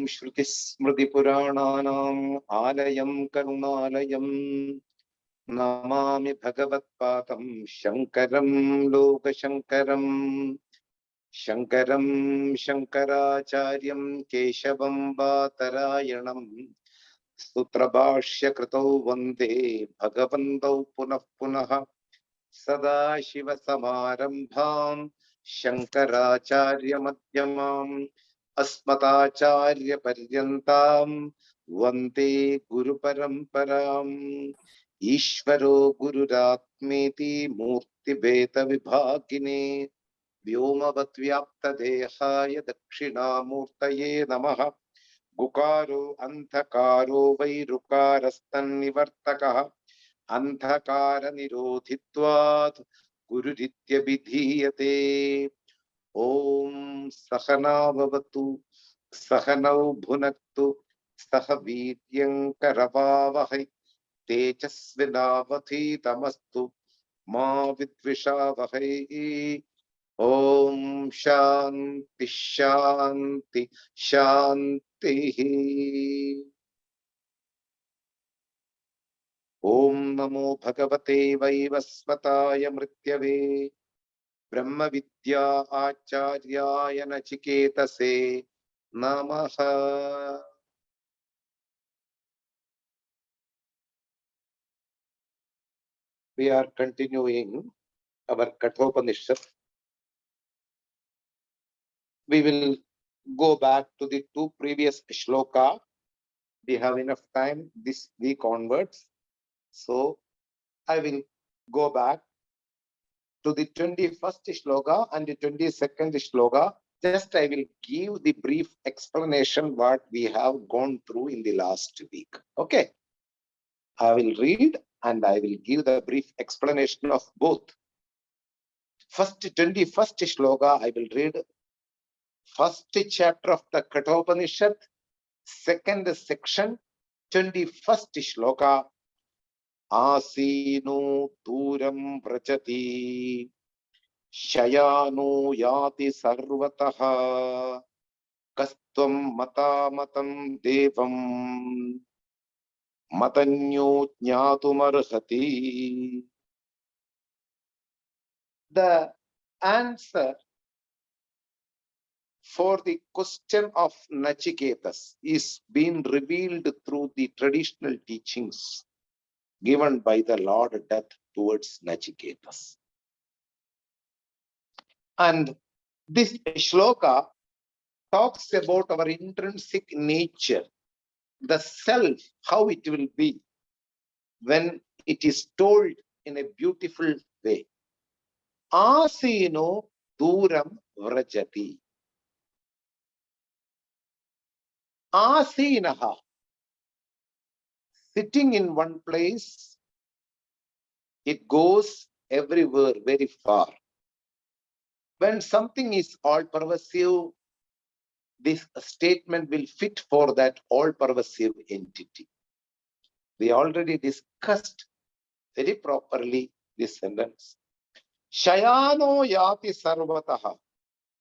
Shrutismritipurananam Alayam Karunalayam Namami Bhagavatpadam Shankaram Lokashankaram Shankaram Shankaracharyam Keshavam Vatarayanam Sutrabhashya Kritau Vande Bhagavantau Punah Punah Sada Shiva Samarambham Shankaracharya Madhyamam Asmatacharya Paryantam Vande Guru Paramparam Ishvaro Gururatmeti Murti Beta Vibhagine Vyomavad Vyapta Dehaya Dakshinamurtaye Namaha Gukaro Anthakaro Vairukarastan Nivartakaha Anthakara Nirodhitvat Gururitya Vidhiyate Om Sahana Vavatu Sahanau Bhunaktu Sahavidyam Karavavahai Tejasvinavathi Tamastu Ma Vidvishavahai Om Shanti Shanti Shanti Om Namo Bhagavate Vaivasvataya Mrityave Brahma Vidya Acharyaya Nachiketase Namaha. We are continuing our Kaṭha Upaniṣad. We will go back to the two previous shloka. We have enough time this week onwards. So I will go back to the 21st shloka and the 22nd shloka. Just I will give the brief explanation what we have gone through in the last week. Okay. I will read and I will give the brief explanation of both. First 21st shloka I will read. First chapter of the Kaṭha Upaniṣad, second section, 21st shloka. Asino Duram Vrajati Shayano Yati Sarvataha Kastvam Matamatam Devam Matanyo Jnatumarhati. The answer for the question of Nachiketas is being revealed through the traditional teachings given by the Lord Death towards Nachiketas. And this shloka talks about our intrinsic nature, the self, how it will be when it is told in a beautiful way. Asino Duram Vrajati. Asinaha, sitting in one place, it goes everywhere, very far. When something is all-pervasive, this statement will fit for that all-pervasive entity. We already discussed very properly this sentence. Shayano yati sarvataha,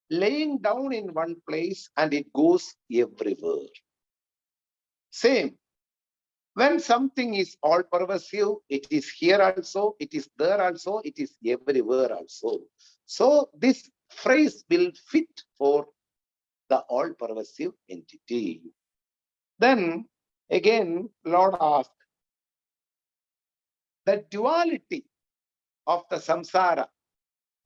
laying down in one place and it goes everywhere. Same. When something is all-pervasive, it is here also, it is there also, it is everywhere also. So this phrase will fit for the all-pervasive entity. Then again, Lord asked, the duality of the samsara,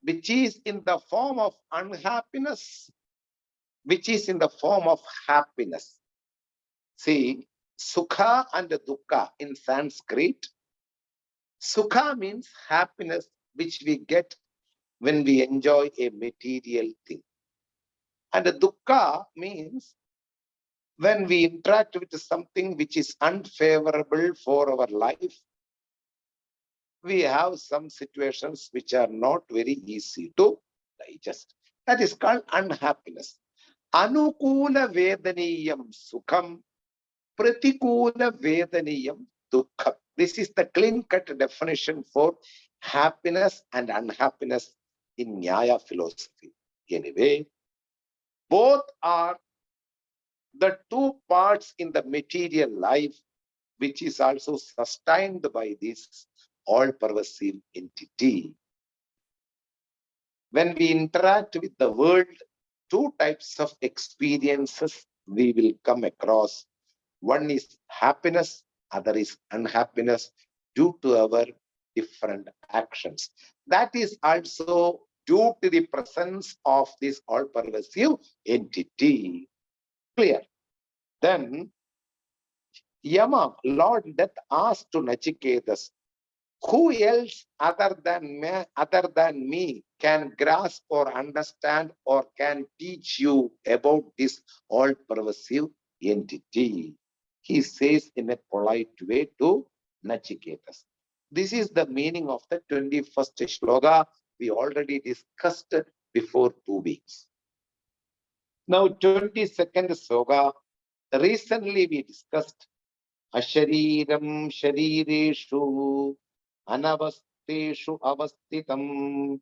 which is in the form of unhappiness, which is in the form of happiness. See, sukha and dukkha in Sanskrit. Sukha means happiness, which we get when we enjoy a material thing. And dukkha means when we interact with something which is unfavorable for our life, we have some situations which are not very easy to digest. That is called unhappiness. Anukula vedaniyam sukham, pratikula vedaniyam dukkham. This is the clean-cut definition for happiness and unhappiness in Nyaya philosophy. Anyway, both are the two parts in the material life, which is also sustained by this all-pervasive entity. When we interact with the world, two types of experiences we will come across. One is happiness, other is unhappiness due to our different actions. That is also due to the presence of this all-pervasive entity. Clear? Then Yama, Lord Death, asked to Nachiketas, who else other than me can grasp or understand or can teach you about this all-pervasive entity? He says in a polite way to Nachiketas. This is the meaning of the 21st shloka we already discussed before 2 weeks. Now 22nd shloka, recently we discussed Ashariram Sharireshu Anavasteshu Avastitam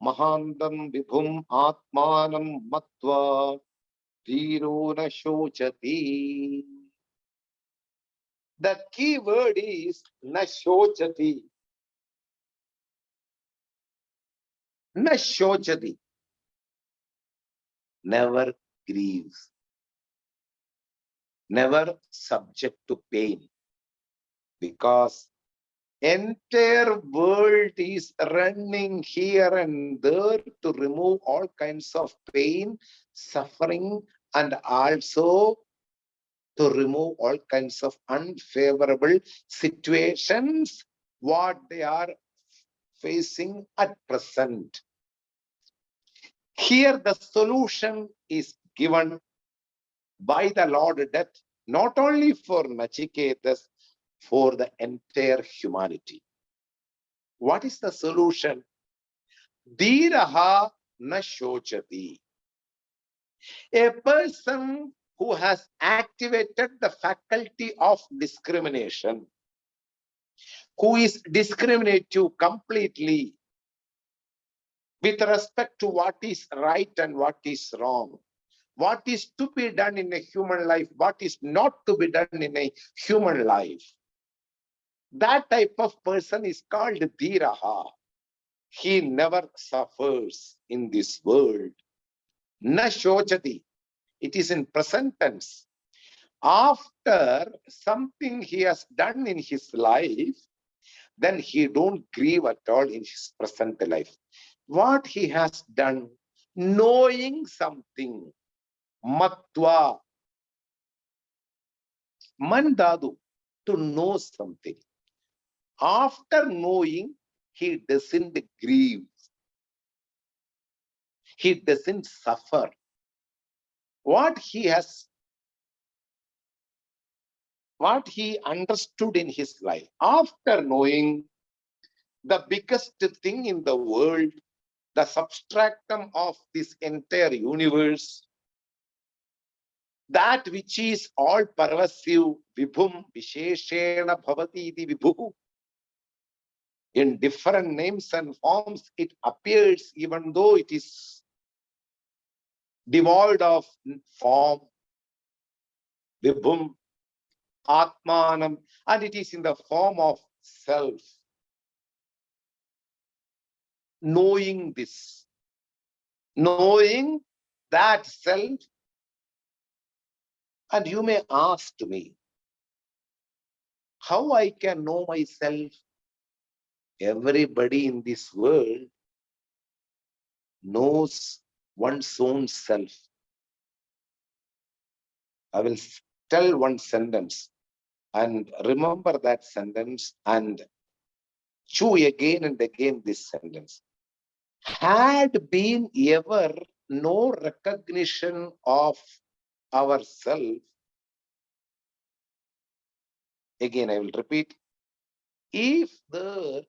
Mahandam Vibhum Atmanam Matva Dhiro na Shochati. The key word is na shochati. Na shochati. Never grieves. Never subject to pain. Because entire world is running here and there to remove all kinds of pain, suffering, and also to remove all kinds of unfavorable situations what they are facing at present. Here the solution is given by the Lord Death, not only for Nachiketas, for the entire humanity. What is the solution? Dhiraha na shochati. A person who has activated the faculty of discrimination, who is discriminative completely with respect to what is right and what is wrong, what is to be done in a human life, what is not to be done in a human life. That type of person is called Dhiraha. He never suffers in this world. Na shochati. It is in present tense. After something he has done in his life, then he don't grieve at all in his present life. What he has done, knowing something, matva, mandadu, to know something. After knowing, he doesn't grieve. He doesn't suffer. What he understood in his life, after knowing the biggest thing in the world, the substratum of this entire universe, that which is all pervasive, vibhum visheshena bhavati iti vibhu. In different names and forms, it appears even though it is devoid of form, vibhum, atmanam, and it is in the form of self. Knowing this, knowing that self, and you may ask me, how I can know myself? Everybody in this world knows one's own self. I will tell one sentence and remember that sentence and chew again and again this sentence. Had been ever no recognition of ourself, again I will repeat, if there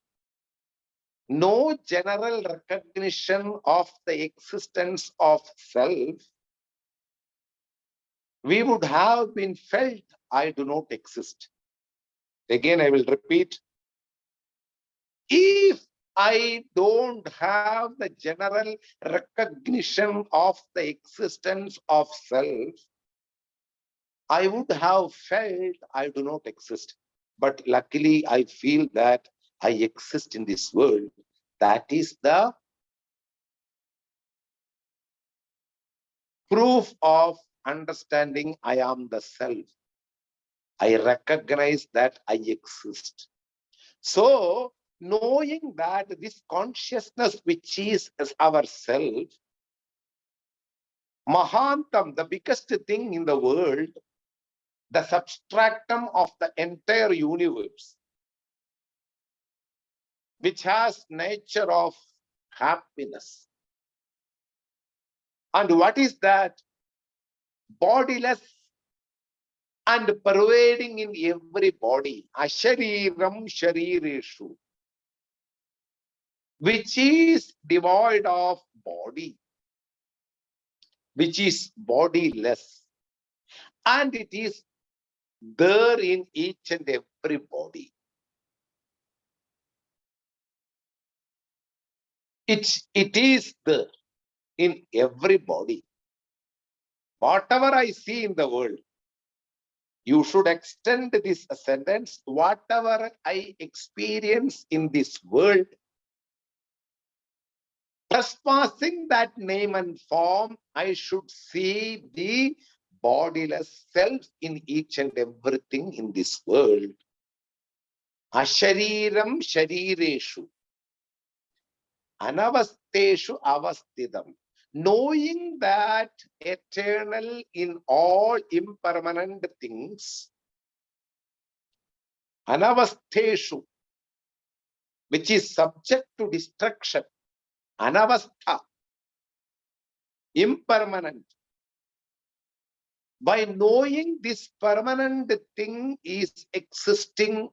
no general recognition of the existence of self, we would have been felt, I do not exist. Again, I will repeat, if I don't have the general recognition of the existence of self, I would have felt I do not exist. But luckily, I feel that I exist in this world. That is the proof of understanding I am the self. I recognize that I exist. So, knowing that this consciousness, which is our self, Mahantam, the biggest thing in the world, the substratum of the entire universe, which has nature of happiness. And what is that? Bodiless and pervading in every body. Ashariram sharireshu, which is devoid of body, which is bodiless. And it is there in each and every body. It is there in every body. Whatever I see in the world, you should extend this sentence. Whatever I experience in this world, trespassing that name and form, I should see the bodiless self in each and everything in this world. Ashariram sharireshu, anavasteshu avastidam. Knowing that eternal in all impermanent things, anavasteshu, which is subject to destruction, anavastha, impermanent. By knowing this permanent thing is existing,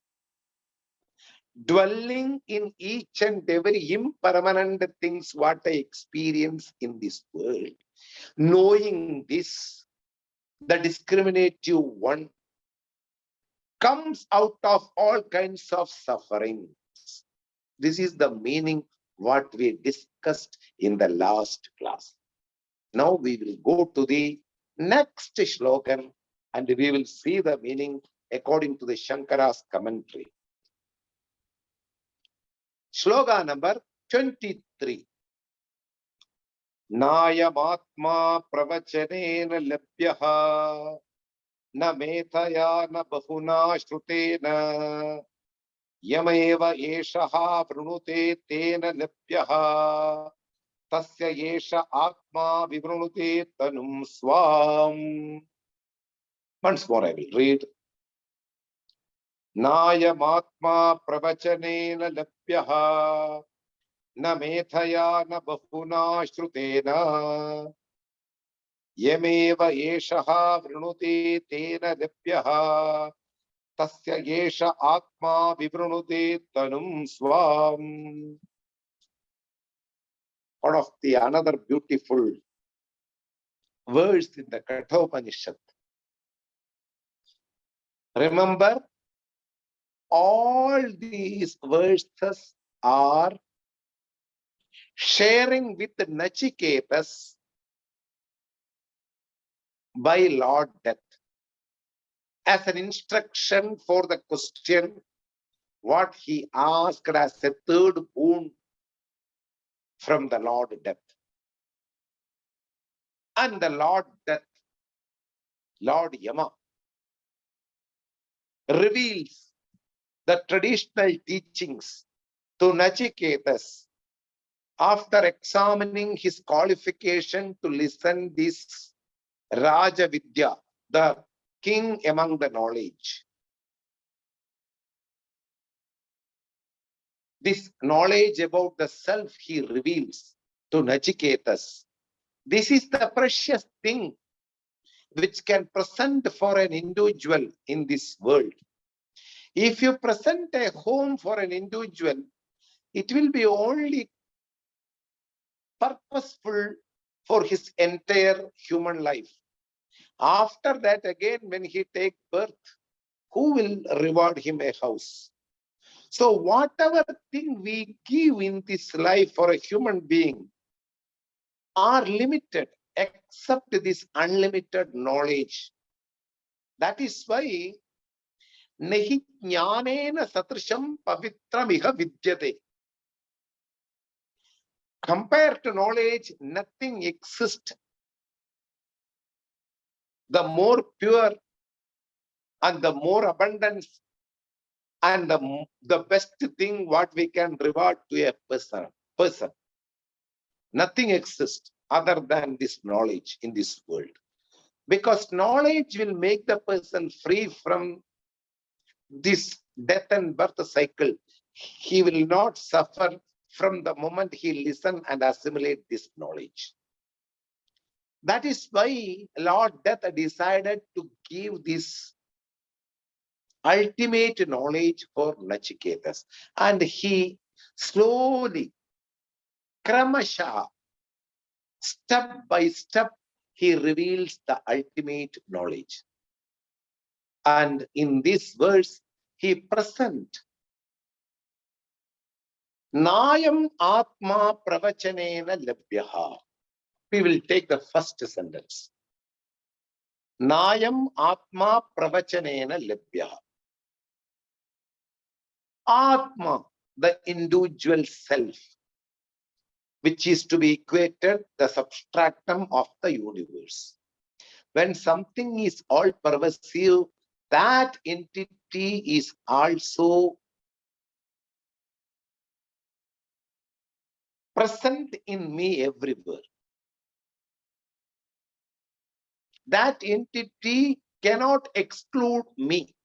dwelling in each and every impermanent things what I experience in this world, knowing this, the discriminative one comes out of all kinds of sufferings. This is the meaning what we discussed in the last class. Now we will go to the next slogan and we will see the meaning according to the Shankara's commentary. Slogan number 23. Nayamatma pravachanena labhyaha na methaya na bahuna shrutena yameva eshaha vrunute tena labhyaha tasya esha atma vivrunute tanum swam. Once more I will read. Nayamatma pravachanena labhyaha na methaya na bahuna shrutena yameva eshaha vrunute tena labhyaha tasya esha atma vivrunute tanum swam. One of the another beautiful verse in the Kaṭha Upaniṣad. Remember, all these verses are sharing with Nachiketas by Lord Death as an instruction for the question what he asked as a third boon from the Lord Death. And the Lord Death, Lord Yama, reveals the traditional teachings to Nachiketas after examining his qualification to listen this Raja Vidya, the king among the knowledge. This knowledge about the self he reveals to Nachiketas. This is the precious thing which can present for an individual in this world. If you present a home for an individual, it will be only purposeful for his entire human life. After that, again, when he takes birth, who will reward him a house? So whatever thing we give in this life for a human being are limited, except this unlimited knowledge That is why Nahi jnanena satrisham pavitram vidyate. Compared to knowledge, nothing exists. The more pure and the more abundance and the best thing what we can reward to a person. Nothing exists other than this knowledge in this world. Because knowledge will make the person free from this death and birth cycle. He will not suffer from the moment he listen and assimilate this knowledge. That is why Lord Death decided to give this ultimate knowledge for Nachiketas. And he slowly, kramasha, step by step, he reveals the ultimate knowledge. And in this verse, he present Nayam Atma Pravachanena Labhyaha. We will take the first sentence. Nayam Atma Pravachanena Labhyaha. Atma, the individual self, which is to be equated the substratum of the universe. When something is all pervasive, that entity is also present in me everywhere. That entity cannot exclude me.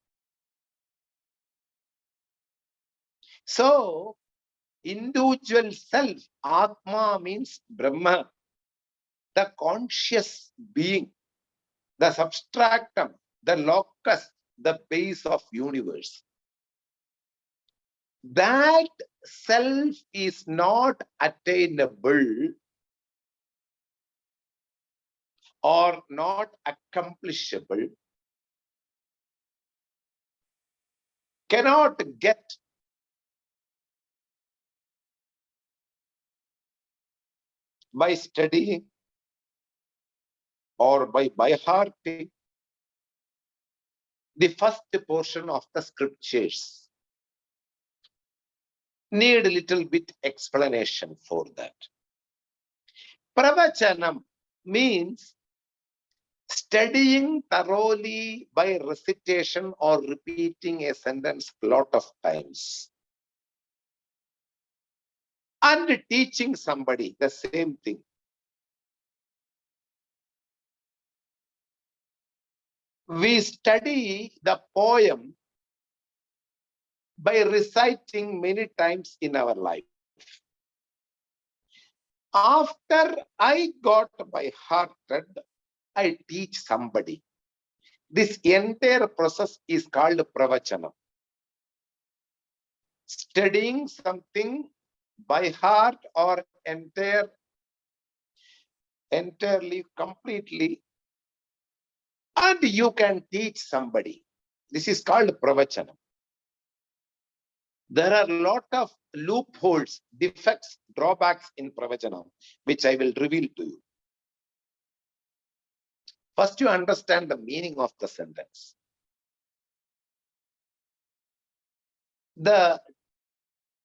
So, individual self, Atma means Brahma, the conscious being, the substratum, the locus, the base of universe. That self is not attainable or not accomplishable, cannot get by studying or by hearting the first portion of the scriptures. Need a little bit explanation for that. Pravachanam means studying thoroughly by recitation or repeating a sentence a lot of times. And teaching somebody, the same thing. We study the poem by reciting many times in our life. After I got by hearted, I teach somebody. This entire process is called pravachanam. Studying something by heart or entirely, completely, and you can teach somebody. This is called pravachanam. There are a lot of loopholes, defects, drawbacks in pravachanam, which I will reveal to you. First, you understand the meaning of the sentence. The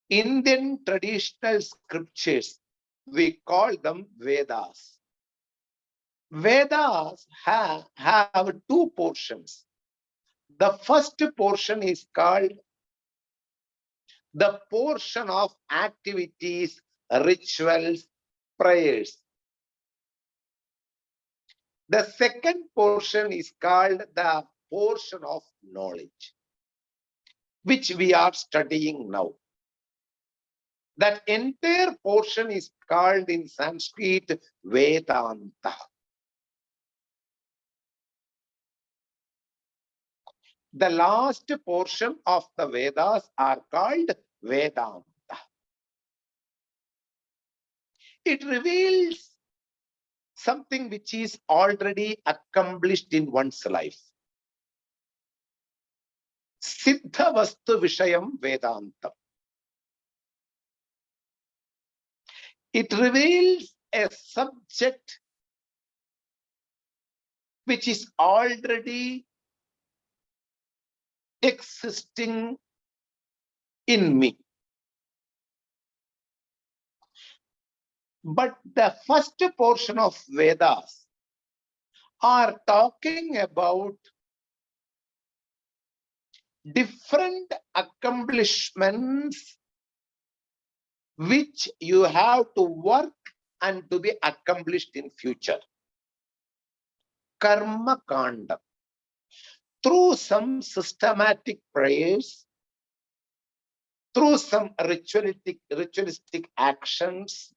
Indian traditional scriptures, we call them Vedas. Vedas have two portions. The first portion is called the portion of activities, rituals, prayers. The second portion is called the portion of knowledge, which we are studying now. That entire portion is called in Sanskrit Vedanta. The last portion of the Vedas are called Vedanta. It reveals something which is already accomplished in one's life. Siddha Vastu Vishayam Vedanta. It reveals a subject which is already existing in me. But the first portion of Vedas are talking about different accomplishments which you have to work and to be accomplished in future. Karma Kanda. Through some systematic prayers, through some ritualistic actions,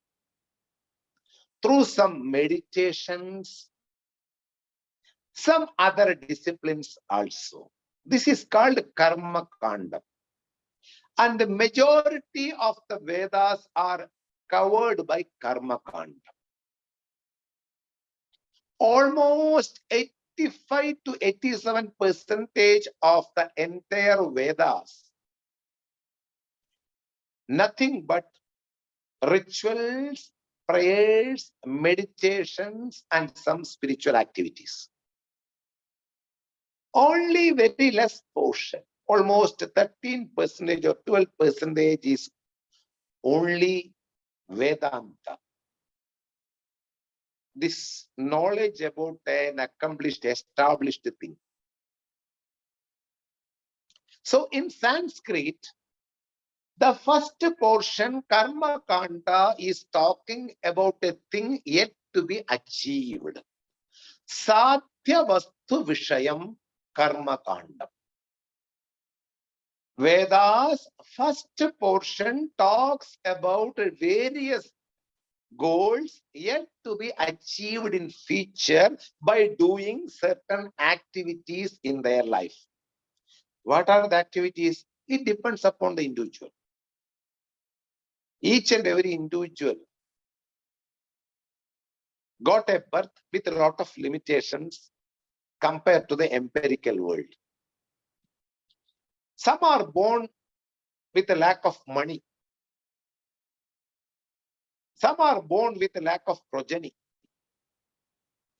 through some meditations, some other disciplines also. This is called Karma Kanda. And the majority of the Vedas are covered by Karma Kanda. Almost 85 to 87% of the entire Vedas, nothing but rituals, prayers, meditations, and some spiritual activities. Only very less portion, almost 13% or 12% is only Vedanta. This knowledge about an accomplished, established thing. So in Sanskrit, the first portion, Karma Kanda, is talking about a thing yet to be achieved. Sathya Vastu Vishayam Karma Kanda. Veda's first portion talks about various goals yet to be achieved in future by doing certain activities in their life. What are the activities? It depends upon the individual. Each and every individual got a birth with a lot of limitations compared to the empirical world. Some are born with a lack of money. Some are born with a lack of progeny.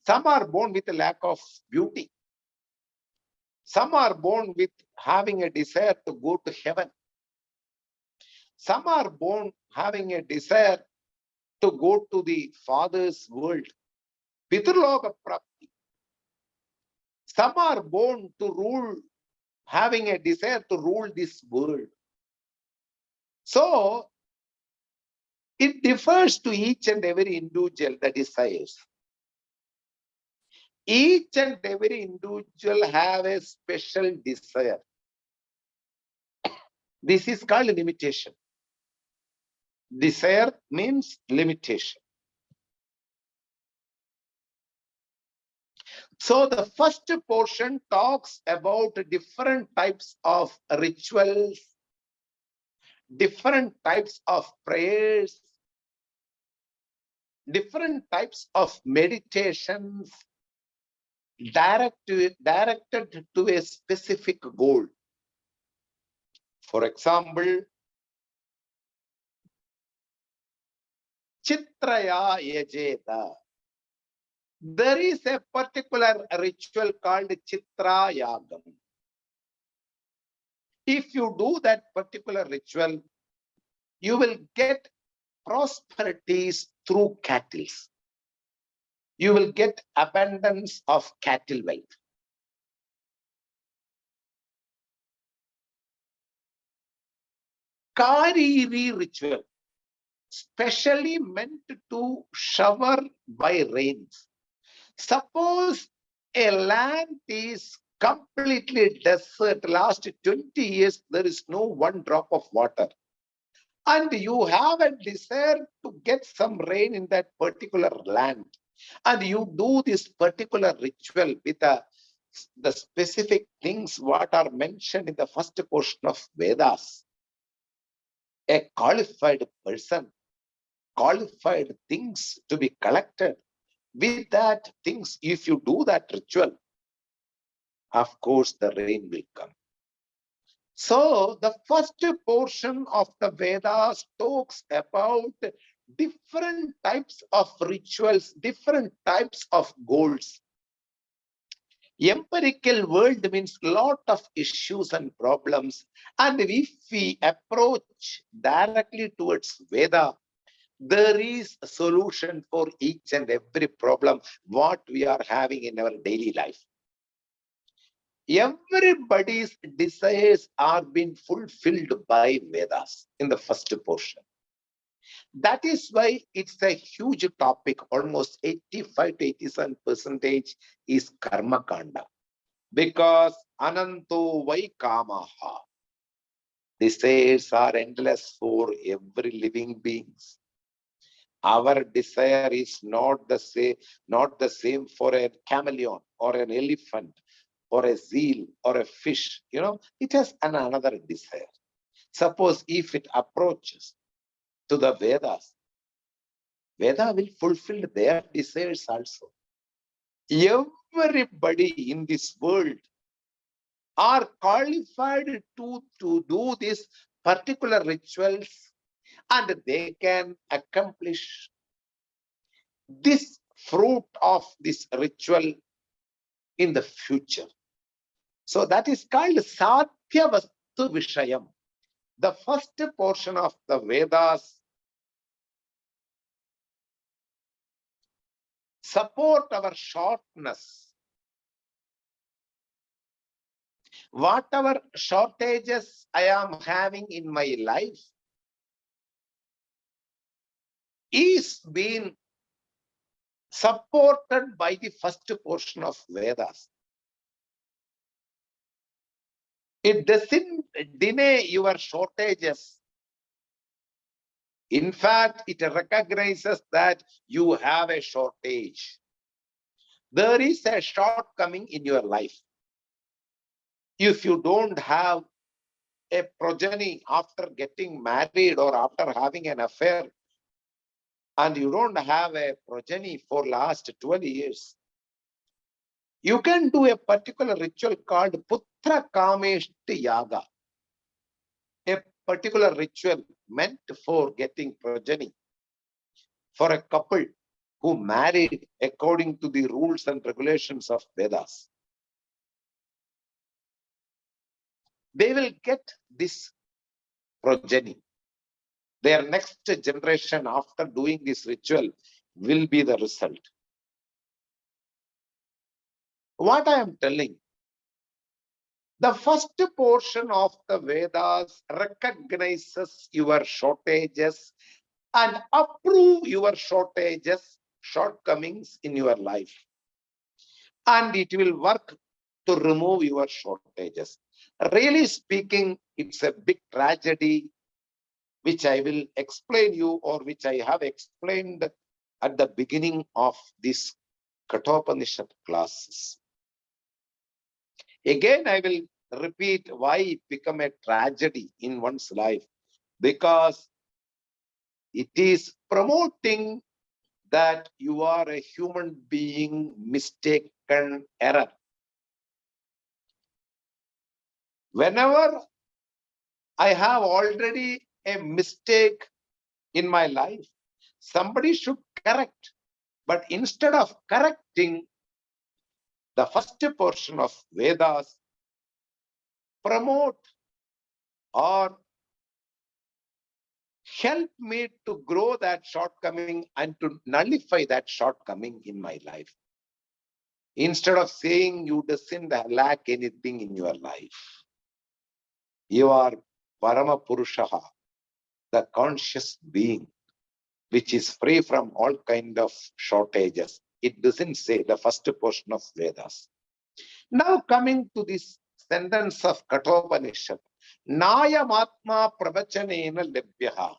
Some are born with a lack of beauty. Some are born with having a desire to go to heaven. Some are born having a desire to go to the Father's world. Pitraloka Prapti. Some are born to rule, having a desire to rule this world. So, it differs to each and every individual, the desires. Each and every individual have a special desire. This is called limitation. Desire means limitation. So the first portion talks about different types of rituals, different types of prayers, different types of meditations directed to a specific goal. For example, Chitraya Yajeta. There is a particular ritual called Chitra Yagam. If you do that particular ritual, you will get prosperities through cattle. You will get abundance of cattle wealth. Kariri ritual, specially meant to shower by rains. Suppose a land is completely desert, last 20 years, there is no one drop of water. And you have a desire to get some rain in that particular land. And you do this particular ritual with the specific things what are mentioned in the first portion of Vedas. A qualified person, qualified things to be collected. With that things, if you do that ritual, of course the rain will come. So the first portion of the Vedas talks about different types of rituals, different types of goals. Empirical world means lot of issues and problems. And if we approach directly towards Veda, there is a solution for each and every problem what we are having in our daily life. Everybody's desires are being fulfilled by Vedas in the first portion. That is why it's a huge topic. Almost 85 to 87% is Karma Kanda. Because Ananto Vai Kamaha. Desires are endless for every living beings. Our desire is not the same for a chameleon or an elephant or a seal or a fish. It has another desire. Suppose if it approaches to the Vedas, Veda will fulfill their desires also. Everybody in this world are qualified to do these particular rituals, and they can accomplish this fruit of this ritual in the future. So that is called Satya Vastu Vishayam. The first portion of the Vedas support our shortness. Whatever shortages I am having in my life is being supported by the first portion of Vedas. It doesn't deny your shortages. In fact, it recognizes that you have a shortage. There is a shortcoming in your life. If you don't have a progeny after getting married or after having an affair, and you don't have a progeny for last 12 years, you can do a particular ritual called Putra Kameshti Yaga. A particular ritual meant for getting progeny for a couple who married according to the rules and regulations of Vedas. They will get this progeny. Their next generation after doing this ritual will be the result. What I am telling, the first portion of the Vedas recognizes your shortages and approve your shortcomings in your life. And it will work to remove your shortages. Really speaking, it's a big tragedy, which I will explain you, or which I have explained at the beginning of this Kaṭha Upaniṣad classes. Again, I will repeat why it become a tragedy in one's life, because it is promoting that you are a human being mistaken error. Whenever I have already a mistake in my life, somebody should correct. But instead of correcting, the first portion of Vedas promote or help me to grow that shortcoming and to nullify that shortcoming in my life. Instead of saying you doesn't lack anything in your life, you are Parama Purushaha, the conscious being, which is free from all kind of shortages. It doesn't say, the first portion of Vedas. Now coming to this sentence of Kaṭha Upaniṣad, Nayamatma pravachanena lebhyaha.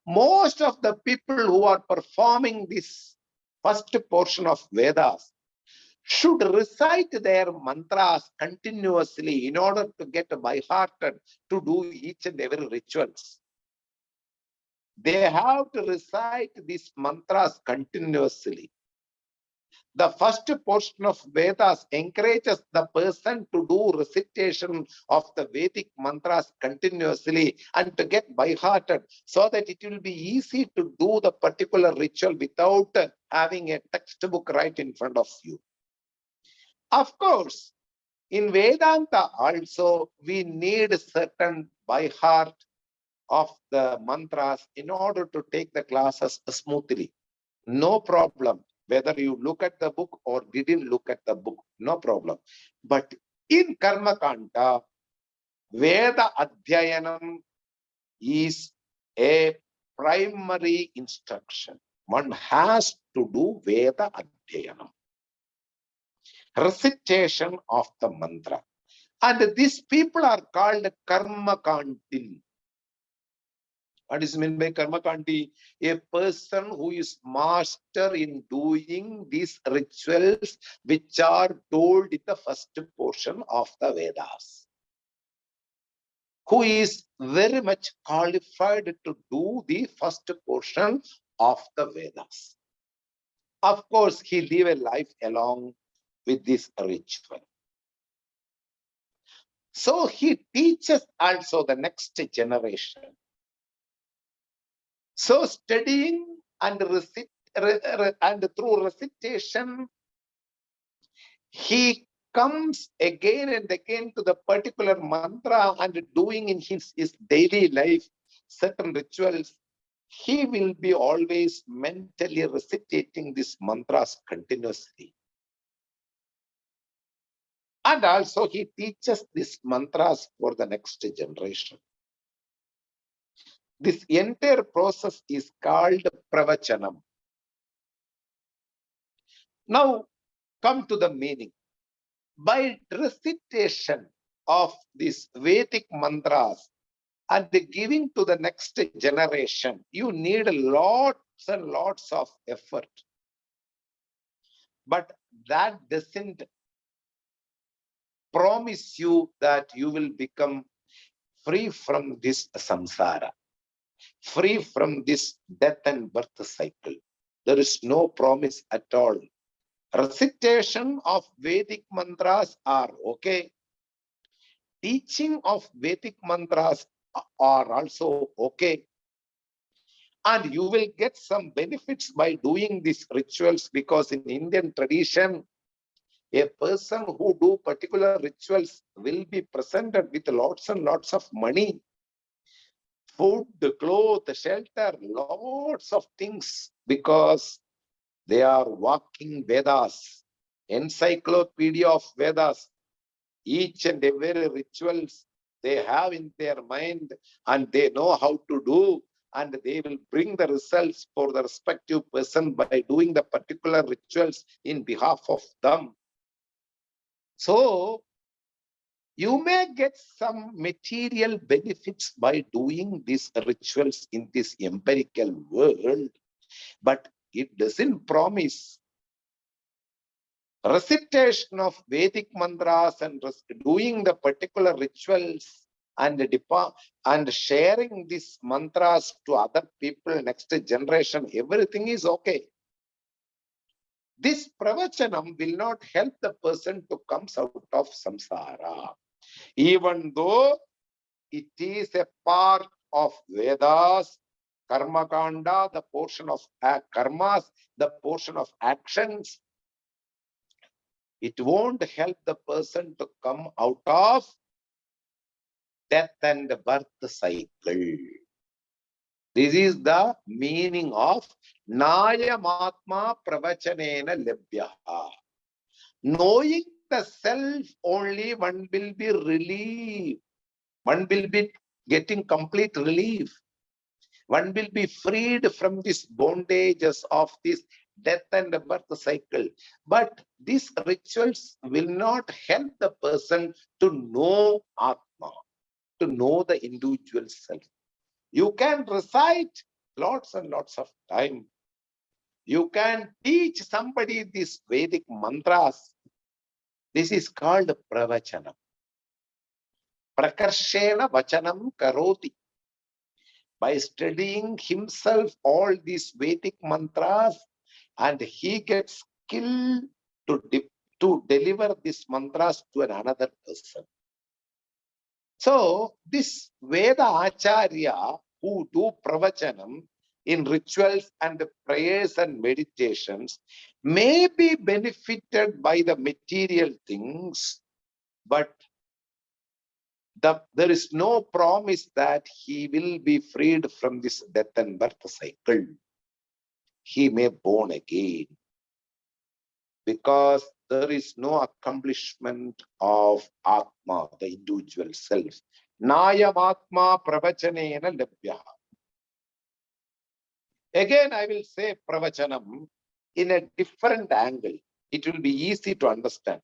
Most of the people who are performing this first portion of Vedas should recite their mantras continuously in order to get by-hearted to do each and every rituals. They have to recite these mantras continuously. The first portion of Vedas encourages the person to do recitation of the Vedic mantras continuously and to get by-hearted, so that it will be easy to do the particular ritual without having a textbook right in front of you. Of course, in Vedanta also, we need certain by heart of the mantras in order to take the classes smoothly. No problem. Whether you look at the book or didn't look at the book, no problem. But in Karma Kanda, Veda Adhyayanam is a primary instruction. One has to do Veda Adhyayanam, recitation of the mantra. And these people are called Karma Kantil. What is meant by Karma Kanti? A person who is master in doing these rituals which are told in the first portion of the Vedas, who is very much qualified to do the first portion of the Vedas. Of course, he live a life along with this ritual. So he teaches also the next generation. So studying and through recitation, he comes again and again to the particular mantra and doing in his daily life certain rituals. He will be always mentally recitating these mantras continuously. And also he teaches these mantras for the next generation. This entire process is called pravachanam. Now, come to the meaning. By recitation of these Vedic mantras and the giving to the next generation, you need lots and lots of effort. But that doesn't promise you that you will become free from this samsara, free from this death and birth cycle. There is no promise at all. Recitation of Vedic mantras are okay. Teaching of Vedic mantras are also okay. And you will get some benefits by doing these rituals, because in Indian tradition, a person who do particular rituals will be presented with lots and lots of money, food, clothes, shelter, lots of things, because they are walking Vedas, encyclopedia of Vedas. Each and every rituals they have in their mind and they know how to do, and they will bring the results for the respective person by doing the particular rituals in behalf of them. So you may get some material benefits by doing these rituals in this empirical world, but it doesn't promise. Recitation of Vedic mantras and doing the particular rituals and sharing these mantras to other people, next generation, everything is okay. This pravachanam will not help the person to come out of samsara, even though it is a part of Vedas, karma kanda, the portion of karmas, the portion of actions. It won't help the person to come out of death and birth cycle. This is the meaning of Nayamatma Pravachanena Labhyaha. Knowing the self only, one will be relieved. One will be getting complete relief. One will be freed from these bondages of this death and birth cycle. But these rituals will not help the person to know Atma, to know the individual self. You can recite lots and lots of time. You can teach somebody these Vedic mantras. This is called pravachanam. Prakarshena vachanam karoti. By studying himself all these Vedic mantras, and he gets skill to deliver these mantras to another person. So this Veda Acharya who do pravachanam in rituals and prayers and meditations, may be benefited by the material things, but there is no promise that he will be freed from this death and birth cycle. He may born again, because there is no accomplishment of Atma, the individual self. Nayam Atma pravachanena labhya. Again, I will say pravachanam in a different angle. It will be easy to understand,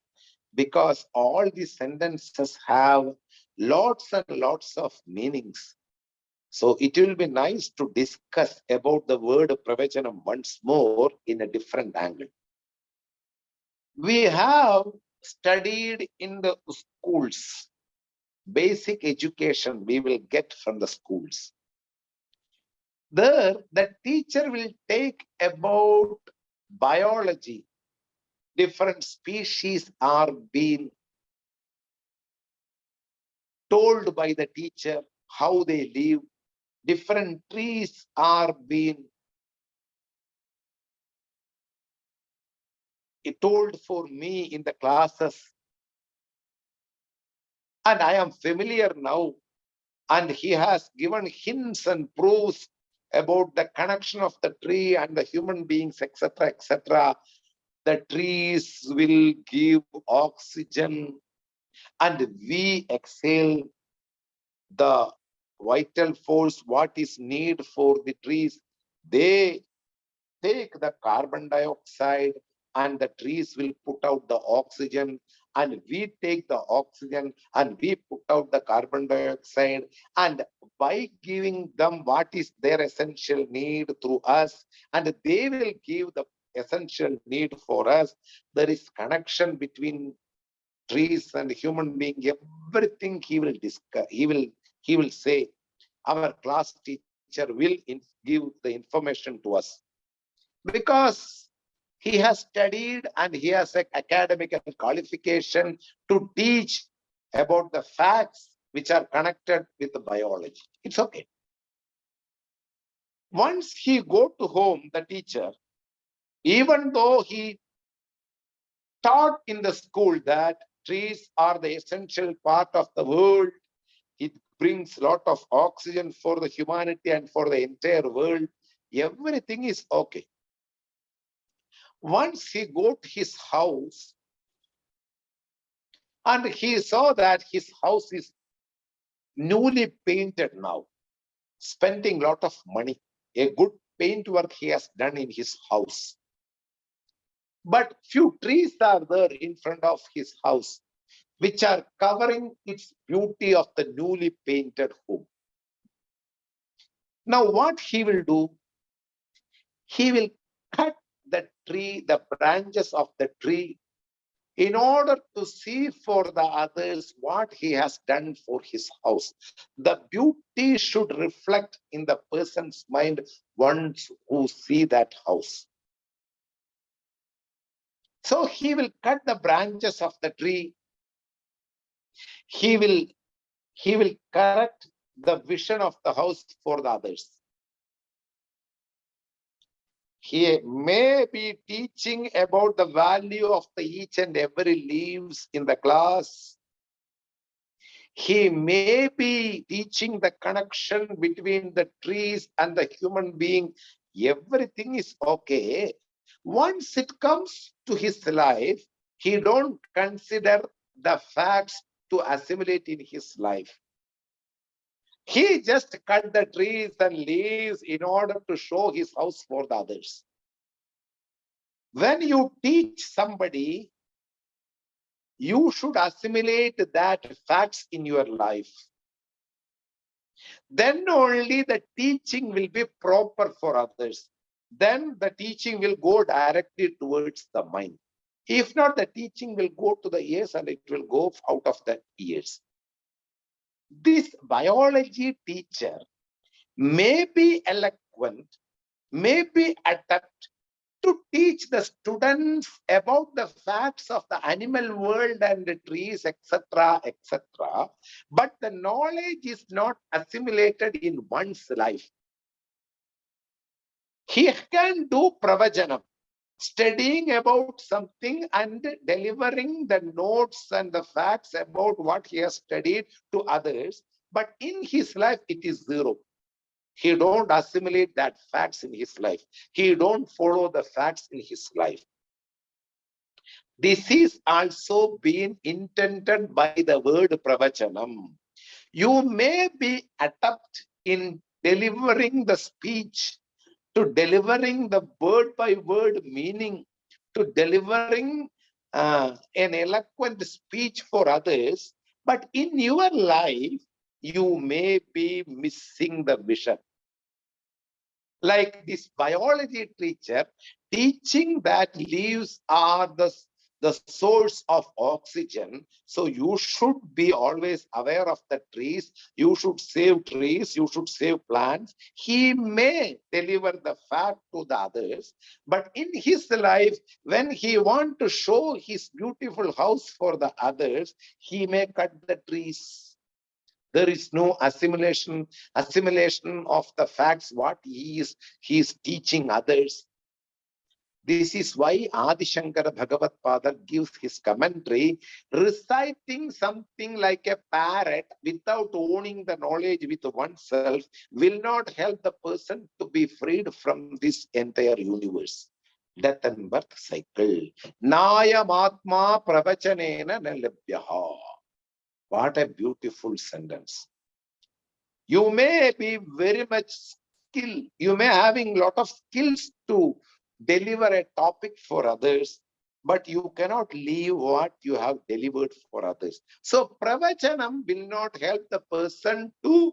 because all these sentences have lots and lots of meanings. So it will be nice to discuss about the word pravachanam once more in a different angle. We have studied in the schools, basic education we will get from the schools. There, the teacher will take about biology. Different species are being told by the teacher how they live. Different trees are being told for me in the classes. And I am familiar now. And he has given hints and proofs about the connection of the tree and the human beings, etc., etc. The trees will give oxygen, and we exhale the vital force, what is need for the trees. They take the carbon dioxide, and the trees will put out the oxygen, and we take the oxygen and we put out the carbon dioxide, and by giving them what is their essential need through us, and they will give the essential need for us. There is connection between trees and human being. Everything he will discuss, he will say. Our class teacher will give the information to us, because he has studied and he has an academic qualification to teach about the facts which are connected with the biology. It's okay. Once he go to home, the teacher, even though he taught in the school that trees are the essential part of the world, it brings a lot of oxygen for the humanity and for the entire world, everything is okay. Once he got his house, and he saw that his house is newly painted now, spending a lot of money. A good paint work he has done in his house. But few trees are there in front of his house, which are covering its beauty of the newly painted home. Now what he will do? He will cut the tree, the branches of the tree, in order to see for the others what he has done for his house. The beauty should reflect in the person's mind once who see that house. So he will cut the branches of the tree. He will correct the vision of the house for the others. He may be teaching about the value of the each and every leaves in the class. He may be teaching the connection between the trees and the human being. Everything is okay. Once it comes to his life, he don't consider the facts to assimilate in his life. He just cut the trees and leaves in order to show his house for the others. When you teach somebody, you should assimilate that facts in your life. Then only the teaching will be proper for others. Then the teaching will go directly towards the mind. If not, the teaching will go to the ears and it will go out of the ears. This biology teacher may be eloquent, may be adept to teach the students about the facts of the animal world and the trees, etc., etc. But the knowledge is not assimilated in one's life. He can do pravajanam. studying about something and delivering the notes and the facts about what he has studied to others, but in his life it is zero. He don't assimilate that facts in his life. He don't follow the facts in his life. This is also being intended by the word pravachanam. You may be adept in delivering the speech, to delivering the word by word meaning, to delivering an eloquent speech for others, but in your life, you may be missing the vision. Like this biology teacher teaching that leaves are the source of oxygen. So you should be always aware of the trees. You should save trees. You should save plants. He may deliver the fact to the others, but in his life, when he wants to show his beautiful house for the others, he may cut the trees. There is no assimilation of the facts, what he is teaching others. This is why Adi Shankara Bhagavad Padar gives his commentary, reciting something like a parrot without owning the knowledge with oneself will not help the person to be freed from this entire universe. Death and birth cycle. Nayamatma pravachanena nalabhyaha. What a beautiful sentence. You may be very much skilled. You may having lot of skills to deliver a topic for others, but you cannot leave what you have delivered for others. So pravachanam will not help the person to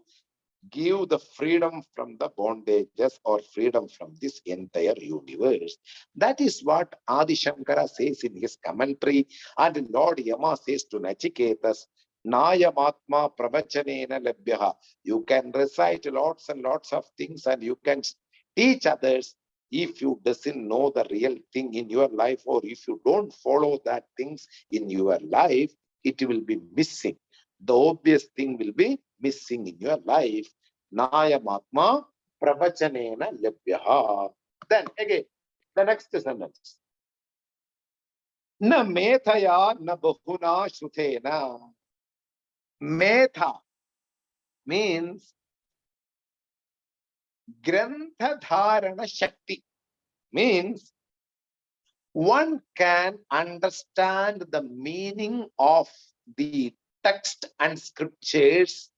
give the freedom from the bondages or freedom from this entire universe. That is what Adi Shankara says in his commentary, and Lord Yama says to Nachiketas, Nayamatma pravachanena labhyaha. You can recite lots and lots of things and you can teach others. If you doesn't know the real thing in your life, or if you don't follow that things in your life, it will be missing. The obvious thing will be missing in your life. Nayamatma pravachanena labhyaha. Then again, the next sentence. Na methaya na bahuna shrutena. Metha means grantha dharana shakti, means one can understand the meaning of the text and scriptures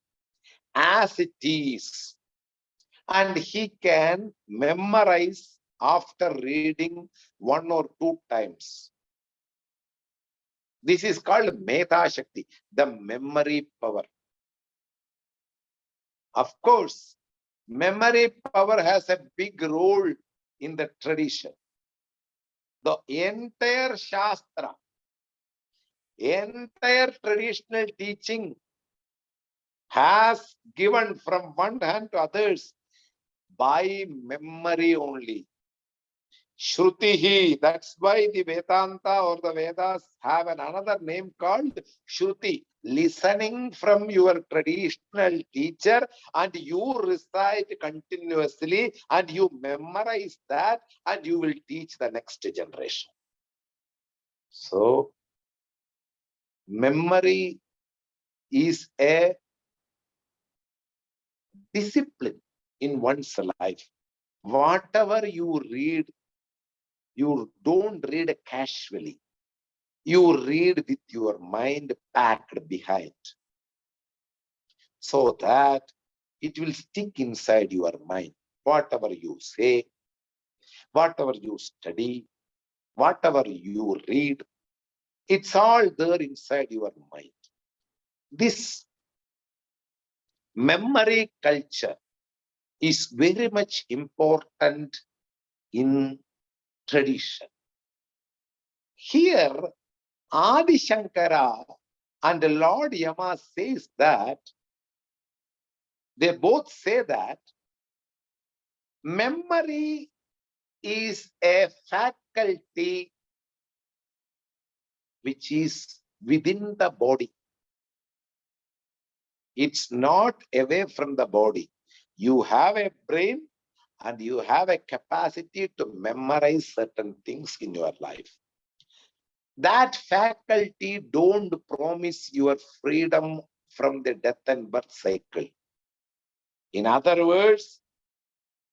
as it is, and he can memorize after reading 1 or 2 times. This is called Meta Shakti, the memory power. Of course, memory power has a big role in the tradition. The entire Shastra, entire traditional teaching has given from one hand to others by memory only. Shrutihi, that's why the Vedanta or the Vedas have another name called Shruti. Listening from your traditional teacher and you recite continuously and you memorize that and you will teach the next generation. So, memory is a discipline in one's life. Whatever you read, you don't read casually. You read with your mind packed behind, so that it will stick inside your mind. Whatever you say, whatever you study, whatever you read, it's all there inside your mind. This memory culture is very much important in tradition. Here, Adi Shankara and Lord Yama says that, they both say that memory is a faculty which is within the body. It's not away from the body. You have a brain and you have a capacity to memorize certain things in your life. That faculty don't promise your freedom from the death and birth cycle. In other words,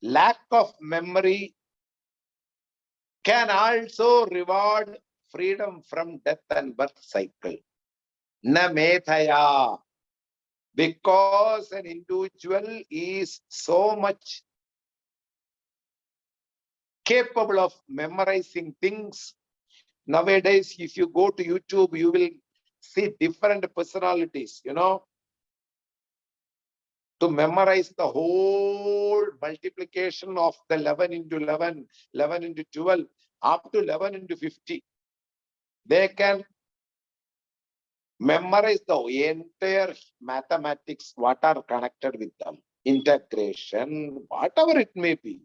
lack of memory can also reward freedom from death and birth cycle. Na methaya, because an individual is so much capable of memorizing things. Nowadays, if you go to YouTube, you will see different personalities, to memorize the whole multiplication of the 11 into 11, 11 into 12, up to 11 into 50. They can memorize the entire mathematics, what are connected with them, integration, whatever it may be.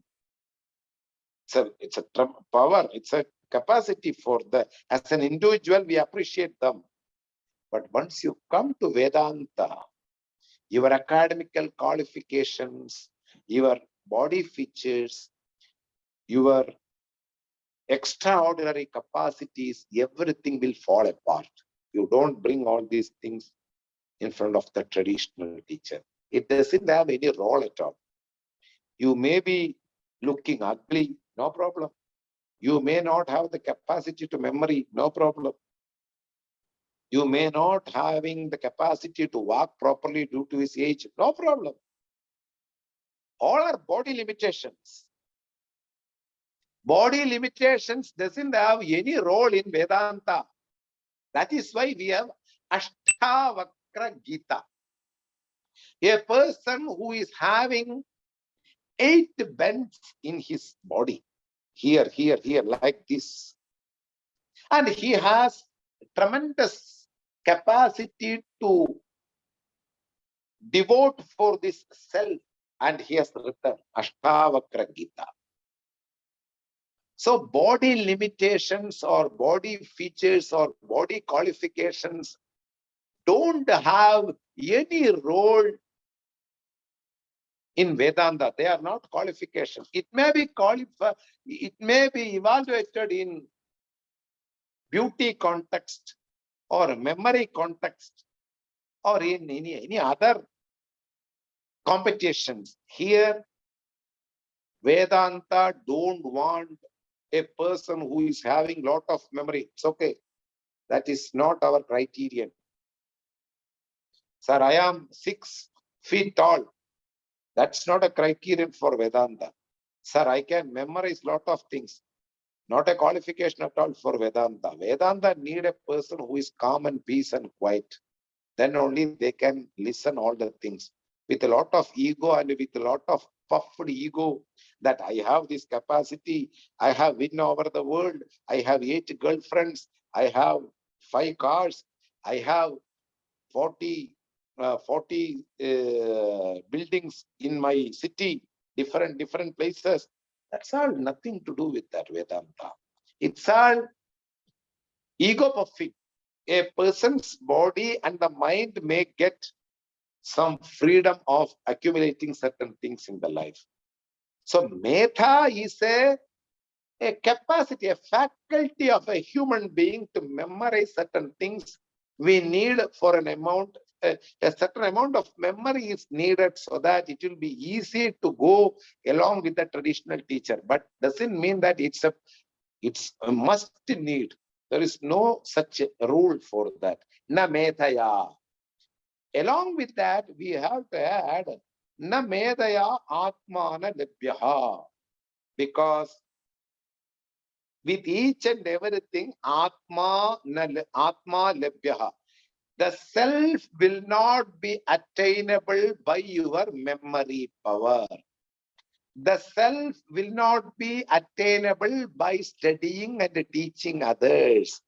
It's a power, it's a capacity for as an individual, we appreciate them. But once you come to Vedanta, your academical qualifications, your body features, your extraordinary capacities, everything will fall apart. You don't bring all these things in front of the traditional teacher. It doesn't have any role at all. You may be looking ugly, no problem. You may not have the capacity to memory, no problem. You may not having the capacity to walk properly due to his age, no problem. All are body limitations. Body limitations doesn't have any role in Vedanta. That is why we have Ashtavakra Gita. A person who is having 8 bends in his body, here, like this. And he has tremendous capacity to devote for this self, and he has written Ashtavakra Gita. So body limitations or body features or body qualifications don't have any role in Vedanta. They are not qualifications. It may be evaluated in beauty context or memory context or in any other competitions. Here, Vedanta don't want a person who is having lot of memory. It's okay. That is not our criterion. Sir, I am 6 feet tall. That's not a criterion for Vedanta. Sir, I can memorize lot of things. Not a qualification at all for Vedanta. Vedanta need a person who is calm and peace and quiet. Then only they can listen all the things. With a lot of ego and with a lot of puffed ego that I have this capacity, I have win over the world, I have 8 girlfriends, I have 5 cars, I have 40 buildings in my city, different places. That's all nothing to do with that Vedanta. It's all ego puffing. A person's body and the mind may get some freedom of accumulating certain things in the life. So metha is a capacity, a faculty of a human being to memorize certain things. We need for an amount, a certain amount of memory is needed so that it will be easy to go along with the traditional teacher. But doesn't mean that it's a must need. There is no such rule for that. Na methaya. Along with that, we have to add na medaya atmana labhyaha, because with each and everything atma labhyaha, the self will not be attainable by your memory power. The self will not be attainable by studying and teaching others.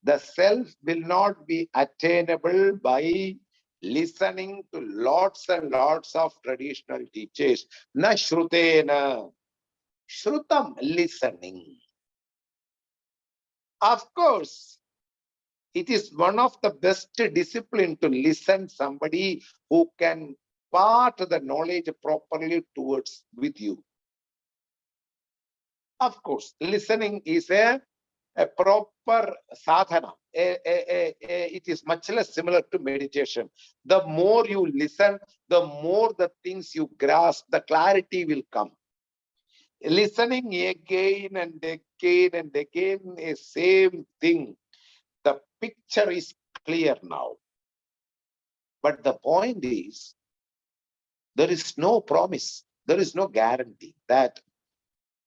The self will not be attainable by listening to lots and lots of traditional teachers. Na shrutena. Shrutam, listening. Of course, it is one of the best discipline to listen somebody who can part the knowledge properly towards with you. Of course, listening is a proper sadhana. It is much less similar to meditation. The more you listen, the more the things you grasp, the clarity will come. Listening again and again and again is same thing. The picture is clear now. But the point is, there is no promise, there is no guarantee that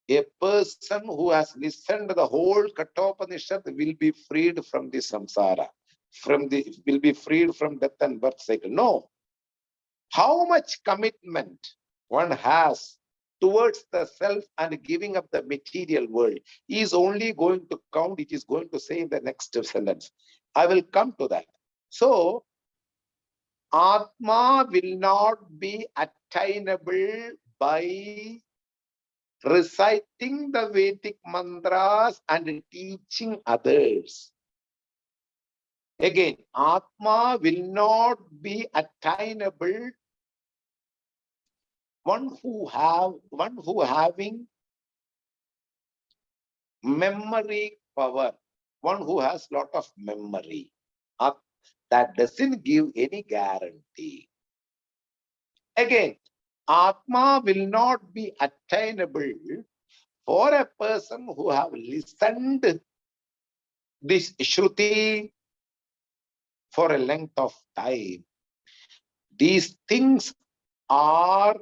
a person who has listened to the whole Kaṭha Upaniṣad will be freed from the samsara, will be freed from death and birth cycle. No. How much commitment one has towards the self and giving up the material world is only going to count. It is going to say in the next sentence. I will come to that. So, Atma will not be attainable by reciting the Vedic mantras and teaching others. Again, Atma will not be attainable. One who having memory power, one who has lot of memory, that doesn't give any guarantee. Again, Atma will not be attainable for a person who have listened this Shruti for a length of time. These things are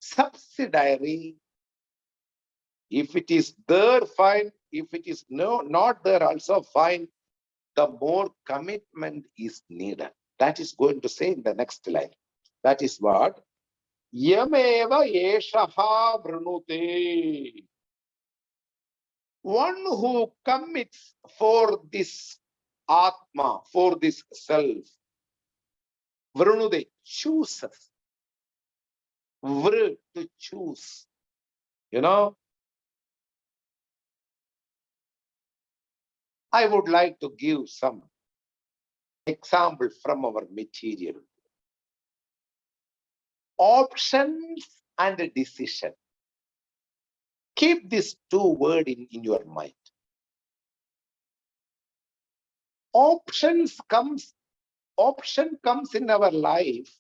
subsidiary. If it is there, fine. If it is not there, also fine. The more commitment is needed. That is going to say in the next line. That is what? Yameva eshaha vrunute. One who commits for this Atma, for this self, vrunute, chooses. Vr, to choose. You know, I would like to give some example from our material. Options and decision. Keep these two words in your mind. Option comes in our life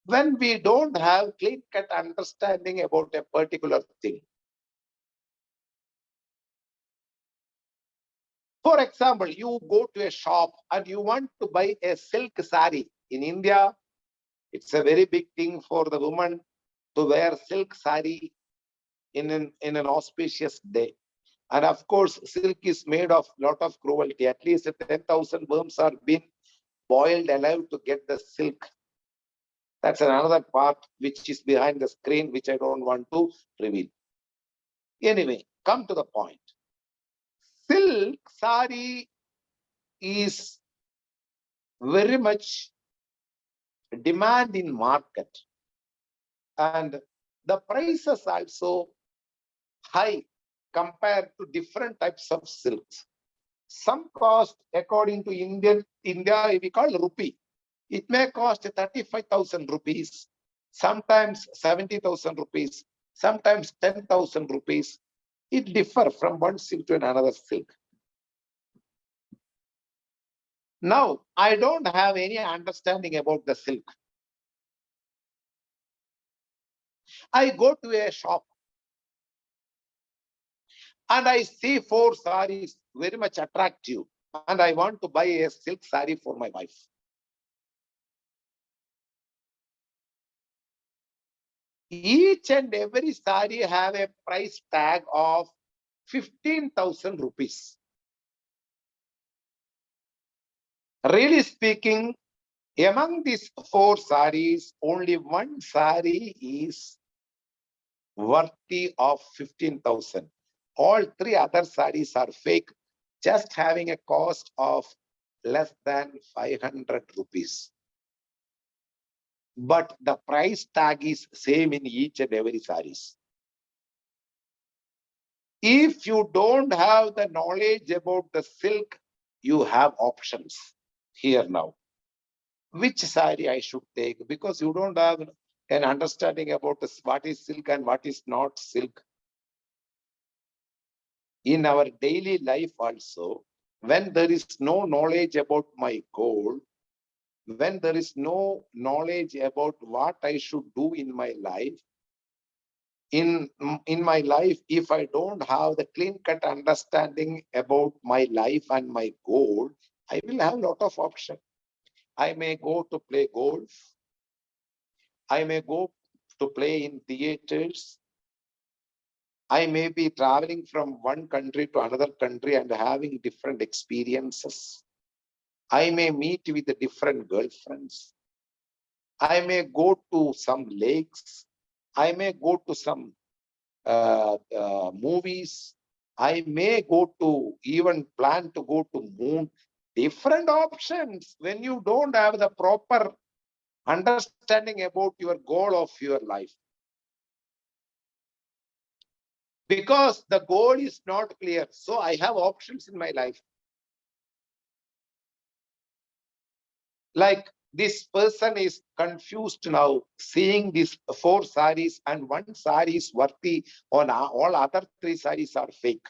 when we don't have clean-cut understanding about a particular thing. For example, you go to a shop and you want to buy a silk sari. In India, it's a very big thing for the woman to wear silk sari in an auspicious day. And of course, silk is made of lot of cruelty. At least 10,000 worms are being boiled alive to get the silk. That's another part which is behind the screen, which I don't want to reveal. Anyway, come to the point. Silk sari is very much demand in market. And the prices also high compared to different types of silks. Some cost, according to India, we call rupee. It may cost 35,000 rupees, sometimes 70,000 rupees, sometimes 10,000 rupees. It differs from one silk to another silk. Now, I don't have any understanding about the silk. I go to a shop and I see 4 saris very much attractive, and I want to buy a silk sari for my wife. Each and every sari have a price tag of 15,000 rupees. Really speaking, among these 4 saris, only one sari is worthy of 15,000. All 3 other saris are fake, just having a cost of less than 500 rupees. But the price tag is same in each and every saris. If you don't have the knowledge about the silk, you have options here now. Which sari I should take? Because you don't have an understanding about what is silk and what is not silk. In our daily life also, when there is no knowledge about my goal, when there is no knowledge about what I should do in my life, in my life, if I don't have the clean-cut understanding about my life and my goal, I will have a lot of options. I may go to play golf. I may go to play in theaters. I may be traveling from one country to another country and having different experiences. I may meet with different girlfriends. I may go to some lakes. I may go to some movies. I may go to even plan to go to moon. Different options. When you don't have the proper understanding about your goal of your life, because the goal is not clear, so I have options in my life. Like this person is confused now, seeing these 4 saris and 1 sari is worthy, on all other 3 saris are fake.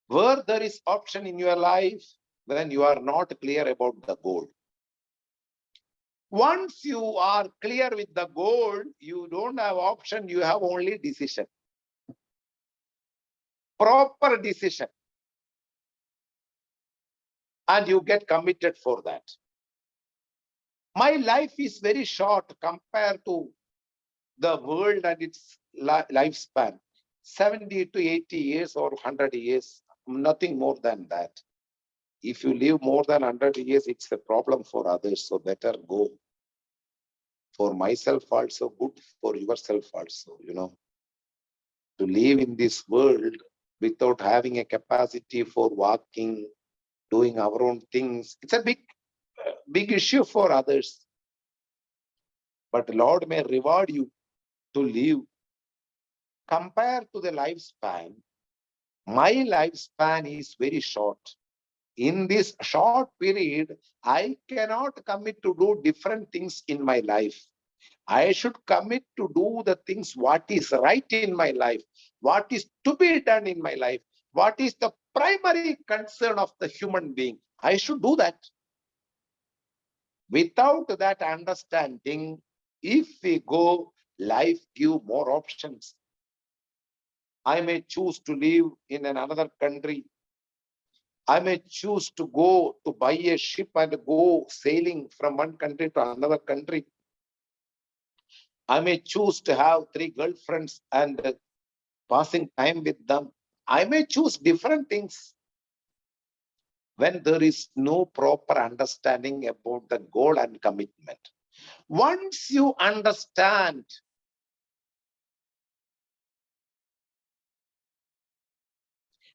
Where there is option in your life, when you are not clear about the goal. Once you are clear with the goal, you don't have option, you have only decision. Proper decision. And you get committed for that. My life is very short compared to the world and its lifespan. 70 to 80 years or 100 years, nothing more than that. If you live more than 100 years, it's a problem for others, so better go. For myself also, good for yourself also, To live in this world without having a capacity for walking, doing our own things, it's a big issue for others. But Lord may reward you to live. Compared to the lifespan, my lifespan is very short. In this short period, I cannot commit to do different things in my life. I should commit to do the things what is right in my life, what is to be done in my life, what is the primary concern of the human being. I should do that. Without that understanding, if we go, life give more options. I may choose to live in another country. I may choose to go to buy a ship and go sailing from one country to another country. I may choose to have 3 girlfriends and passing time with them. I may choose different things. When there is no proper understanding about the goal and commitment. Once you understand,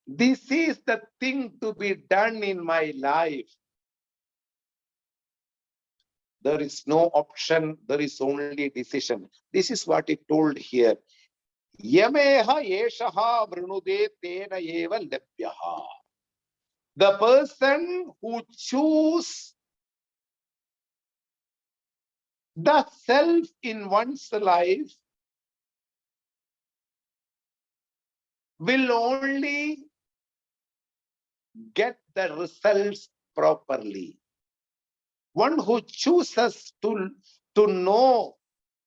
this is the thing to be done in my life, there is no option, there is only decision. This is what it told here. Yameha yeshaha vrunude tena eva lebhyaha. The person who chooses the self in one's life will only get the results properly. One who chooses to know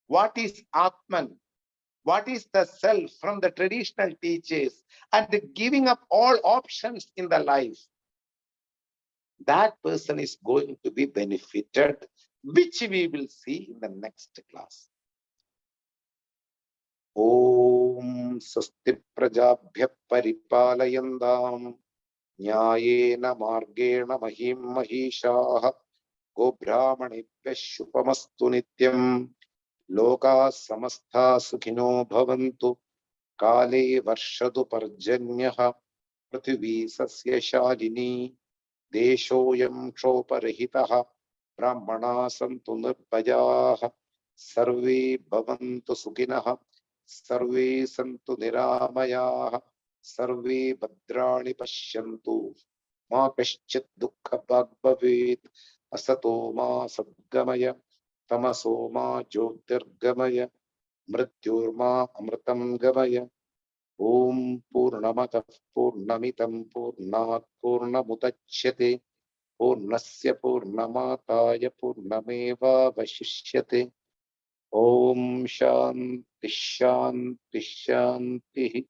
what is Atman, what is the self from the traditional teachers, and giving up all options in the life, that person is going to be benefited, which we will see in the next class. Om Swasti Prajabhya Paripalayantam Nyayena Margena Mahim Mahishaha Gobrahmanebhya Shupamastu Nityam Loka Samastha Sukhino Bhavantu Kale Varshadu Parjanyaha Prithvi Sasya Shalini Deshoyam Shoparahitaha Brahmana Santu Nirbayaha Sarve Bhavantu Sukhinaha Sarve Santu Niramayaha Sarve Bhadrani Pashyantu Ma Kaschit Dukkha Bhag Bhavet Asato Ma Sadgamaya Tamaso Ma Jyotirgamaya Mrityurma Amritam Gamaya ഓം പൂർണ്ണമതഃ പൂർണ്ണമിദം പൂർണ്ണാത് പൂർണ്ണമുദച്യത്തെ പൂർണ്ണസ്യ പൂർണ്ണമാദായ പൂർണ്ണമേവാവശിഷ്യത്തെ. ഓം ശാന്തി ശാന്തി ശാന്തി.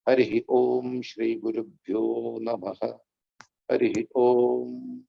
ഹരി ഓം. ശ്രീ ഗുരുഭ്യോ നമഃ. ഹരി ഓം.